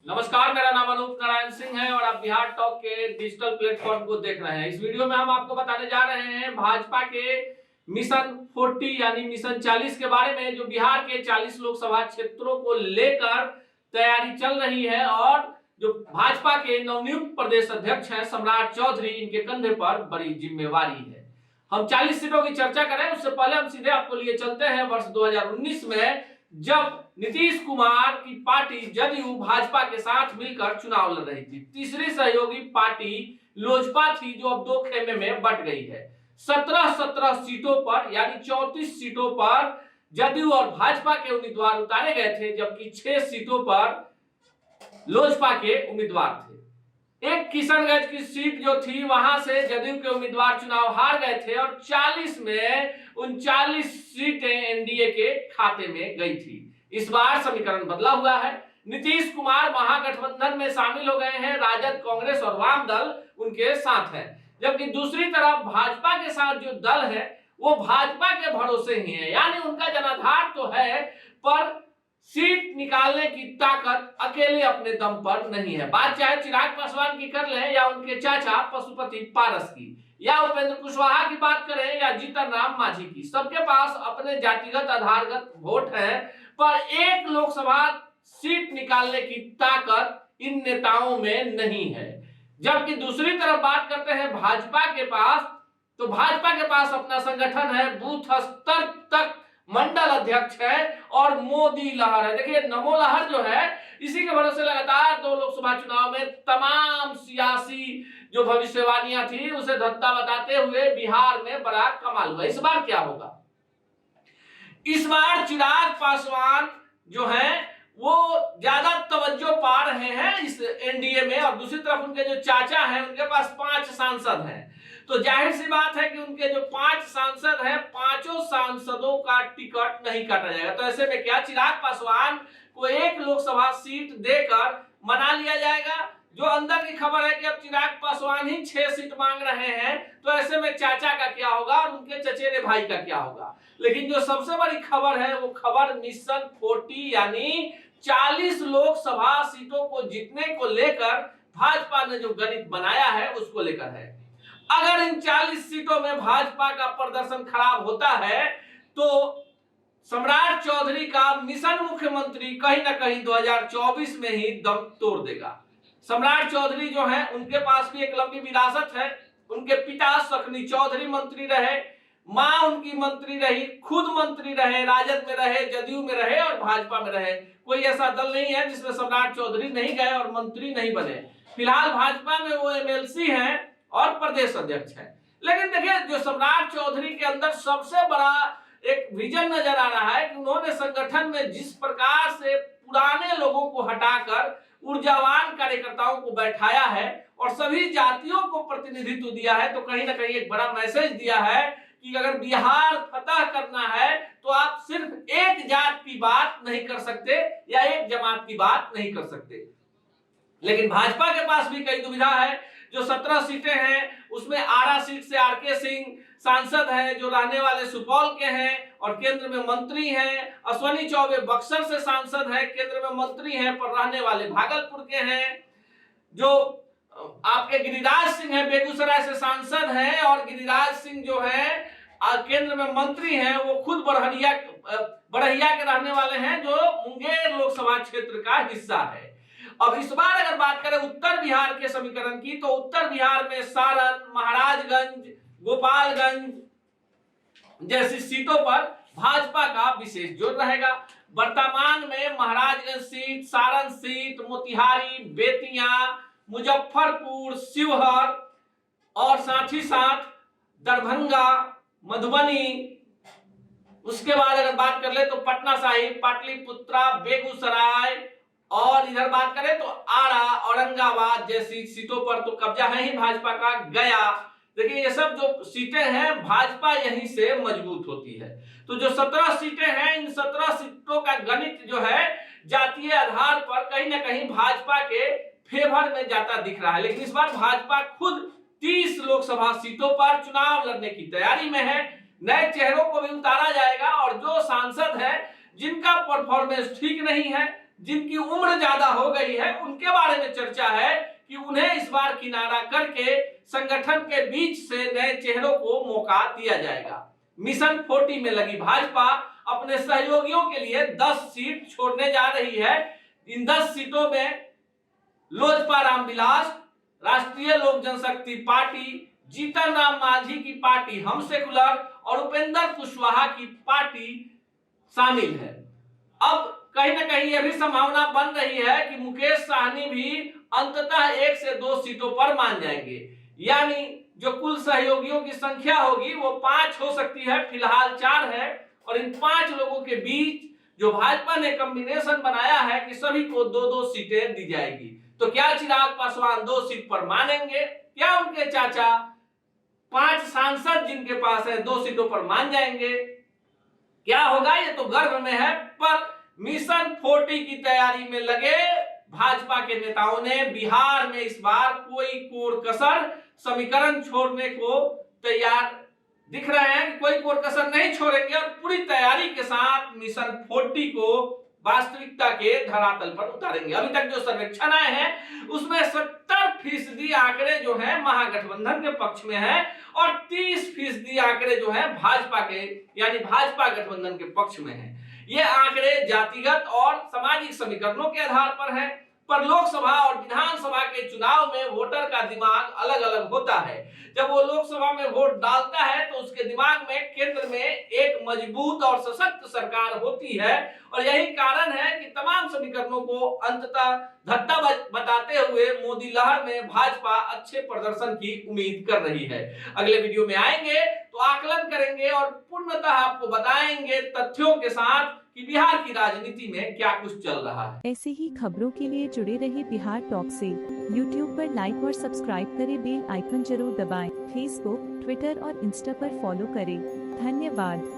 नमस्कार, मेरा नाम अनूप नारायण सिंह है और आप बिहार टॉक के डिजिटल प्लेटफॉर्म को देख रहे हैं। इस वीडियो में हम आपको बताने जा रहे हैं भाजपा के मिशन 40 यानी मिशन 40 के बारे में, जो बिहार के 40 लोकसभा क्षेत्रों को लेकर तैयारी चल रही है और जो भाजपा के नवनियुक्त प्रदेश अध्यक्ष हैं सम्राट चौधरी, इनके कंधे पर बड़ी जिम्मेवारी है। हम 40 सीटों की चर्चा करें उससे पहले हम सीधे आपको लिए चलते हैं वर्ष 2019 में, जब नीतीश कुमार की पार्टी जदयू भाजपा के साथ मिलकर चुनाव लड़ रही थी। तीसरी सहयोगी पार्टी लोजपा थी, जो अब दो खेमे में बंट गई है। 17 सीटों पर यानी 34 सीटों पर जदयू और भाजपा के उम्मीदवार उतारे गए थे, जबकि 6 सीटों पर लोजपा के उम्मीदवार थे। एक किशनगंज की सीट जो थी, वहां से जदयू के उम्मीदवार चुनाव हार गए थे और 40 में 39 सीटें एनडीए के खाते में गई थी। इस बार समीकरण बदला हुआ है। नीतीश कुमार महागठबंधन में शामिल हो गए हैं, राजद, कांग्रेस और वाम दल उनके साथ हैं, जबकि दूसरी तरफ भाजपा के साथ जो दल है वो भाजपा के भरोसे ही है, यानी उनका जनाधार तो है पर सीट निकालने की ताकत अकेले अपने दम पर नहीं है। बात चाहे चिराग पासवान की कर लें या उनके चाचा पशुपति पारस की, या उपेंद्र कुशवाहा की बात करें या जीतन राम मांझी की, सबके पास अपने जातिगत आधारगत वोट है, पर एक लोकसभा सीट निकालने की ताकत इन नेताओं में नहीं है। जबकि दूसरी तरफ बात करते हैं भाजपा के पास, तो भाजपा के पास अपना संगठन है, बूथ स्तर तक मंडल अध्यक्ष है और मोदी लहर है। देखिए, नमो लहर जो है, इसी के भरोसे लगातार 2 लोकसभा चुनाव में तमाम सियासी जो भविष्यवाणियां थी उसे धत्ता बताते हुए बिहार में बड़ा कमाल हुआ। इस बार क्या होगा? इस बार चिराग पासवान जो है वो ज्यादा तवज्जो पा रहे हैं इस एनडीए में, और दूसरी तरफ उनके जो चाचा हैं उनके पास 5 सांसद हैं। तो जाहिर सी बात है कि उनके जो 5 सांसद हैं, 5 सांसदों का टिकट नहीं काटा जाएगा। तो ऐसे में क्या चिराग पासवान को एक लोकसभा सीट देकर मना लिया जाएगा? जो अंदर की खबर है कि अब चिराग पासवान ही 6 सीट मांग रहे हैं, तो ऐसे में चाचा का क्या होगा और उनके चचेरे भाई का क्या होगा? लेकिन जो सबसे बड़ी खबर है वो खबर मिशन 40 यानी 40 लोकसभा सीटों को जीतने को लेकर भाजपा ने जो गणित बनाया है उसको लेकर है। अगर इन 40 सीटों में भाजपा का प्रदर्शन खराब होता है तो सम्राट चौधरी का मिशन मुख्यमंत्री कहीं ना कहीं 2024 में ही दम तोड़ देगा। सम्राट चौधरी जो है उनके पास भी एक लंबी विरासत है। उनके पिता शक्नी चौधरी मंत्री रहे, मां उनकी मंत्री रही, खुद मंत्री रहे, राजद में रहे, जदयू में रहे और भाजपा में रहे। कोई ऐसा दल नहीं है जिसमें सम्राट चौधरी नहीं गए और मंत्री नहीं बने। फिलहाल भाजपा में वो एमएलसी हैं और प्रदेश अध्यक्ष है। लेकिन देखिए, जो सम्राट चौधरी के अंदर सबसे बड़ा एक विजन नजर आ रहा है कि उन्होंने संगठन में जिस प्रकार से पुराने लोगों को हटाकर ऊर्जावान कार्यकर्ताओं को बैठाया है और सभी जातियों को प्रतिनिधित्व दिया है, तो कहीं ना कहीं एक बड़ा मैसेज दिया है कि अगर बिहार फतह करना है तो आप सिर्फ एक जात की बात नहीं कर सकते या एक जमात की बात नहीं कर सकते। लेकिन भाजपा के पास भी कई दुविधा है। जो 17 सीटें हैं उसमें आरा सीट से आरके सिंह सांसद हैं, जो रहने वाले सुपौल के हैं और केंद्र में मंत्री हैं। अश्विनी चौबे बक्सर से सांसद हैं, केंद्र में मंत्री हैं पर रहने वाले भागलपुर के हैं। जो आपके गिरिराज सिंह हैं, बेगूसराय से सांसद हैं और गिरिराज सिंह जो है केंद्र में मंत्री हैं, वो खुद बड़हिया के रहने वाले हैं, जो मुंगेर लोकसभा क्षेत्र का हिस्सा है। अब इस बार अगर बात करें उत्तर बिहार के समीकरण की, तो उत्तर बिहार में सारण, महाराजगंज, गोपालगंज जैसी सीटों पर भाजपा का विशेष जोर रहेगा। वर्तमान में महाराजगंज सीट, सारण सीट, मोतिहारी, बेतिया, मुजफ्फरपुर, शिवहर और साथ ही साथ दरभंगा, मधुबनी, उसके बाद अगर बात कर ले तो पटना साहिब, पाटलिपुत्रा, बेगूसराय और इधर बात करें तो आरा, औरंगाबाद जैसी सीटों पर तो कब्जा है ही भाजपा का। गया, देखिए ये सब जो सीटें हैं भाजपा यहीं से मजबूत होती है। तो जो 17 सीटें हैं, इन 17 सीटों का गणित जो है जातीय आधार पर कहीं ना कहीं भाजपा के फेवर में जाता दिख रहा है। लेकिन इस बार भाजपा खुद 30 लोकसभा सीटों पर चुनाव लड़ने की तैयारी में है। नए चेहरों को भी उतारा जाएगा और जो सांसद है जिनका परफॉर्मेंस ठीक नहीं है, जिनकी उम्र ज्यादा हो गई है उनके बारे में चर्चा है कि उन्हें इस बार किनारा करके संगठन के बीच से नए चेहरों को मौका दिया जाएगा। मिशन 40 में लगी भाजपा अपने सहयोगियों के लिए 10 सीट छोड़ने जा रही है। इन 10 सीटों में लोजपा रामविलास, राष्ट्रीय लोक जनशक्ति पार्टी, जीतन राम मांझी की पार्टी हम सेकुलर और उपेंद्र कुशवाहा की पार्टी शामिल है। अब कहीं ना कहीं यह भी संभावना बन रही है कि मुकेश साहनी भी अंततः 1 से 2 सीटों पर मान जाएंगे, यानी जो कुल सहयोगियों की संख्या होगी वो 5 हो सकती है, फिलहाल 4 है। और इन 5 लोगों के बीच जो भाजपा ने कॉम्बिनेशन बनाया है कि सभी को 2-2 सीटें दी जाएगी। तो क्या चिराग पासवान 2 सीट पर मानेंगे? क्या उनके चाचा 5 सांसद जिनके पास है 2 सीटों पर मान जाएंगे? क्या होगा ये तो गर्भ में है। पर मिशन 40 की तैयारी में लगे भाजपा के नेताओं ने बिहार में इस बार कोई कोर कसर समीकरण छोड़ने को तैयार दिख रहे हैं कि कोई कोर कसर नहीं छोड़ेंगे और पूरी तैयारी के साथ मिशन 40 को वास्तविकता के धरातल पर उतारेंगे। अभी तक जो सर्वेक्षण आए हैं उसमें 70% आंकड़े जो है महागठबंधन के पक्ष में है और 30% आंकड़े जो है भाजपा के यानी भाजपा गठबंधन के पक्ष में है। ये आंकड़े जातिगत और सामाजिक समीकरणों के आधार पर है। पर लोकसभा और विधानसभा के चुनाव में वोटर का दिमाग अलग अलग होता है। जब वो लोकसभा में वोट डालता है तो उसके दिमाग में केंद्र में एक मजबूत और सशक्त सरकार होती है और यही कारण है कि तमाम समीकरणों को अंततः धत्ता बताते हुए मोदी लहर में भाजपा अच्छे प्रदर्शन की उम्मीद कर रही है। अगले वीडियो में आएंगे तो आकलन करेंगे और पूर्णतः आपको बताएंगे तथ्यों के साथ कि बिहार की राजनीति में क्या कुछ चल रहा है। ऐसी ही खबरों के लिए जुड़े रहिए बिहार टॉक से। यूट्यूब पर लाइक और सब्सक्राइब करें, बेल आइकन जरूर दबाएं। फेसबुक, ट्विटर और इंस्टा पर फॉलो करें। धन्यवाद।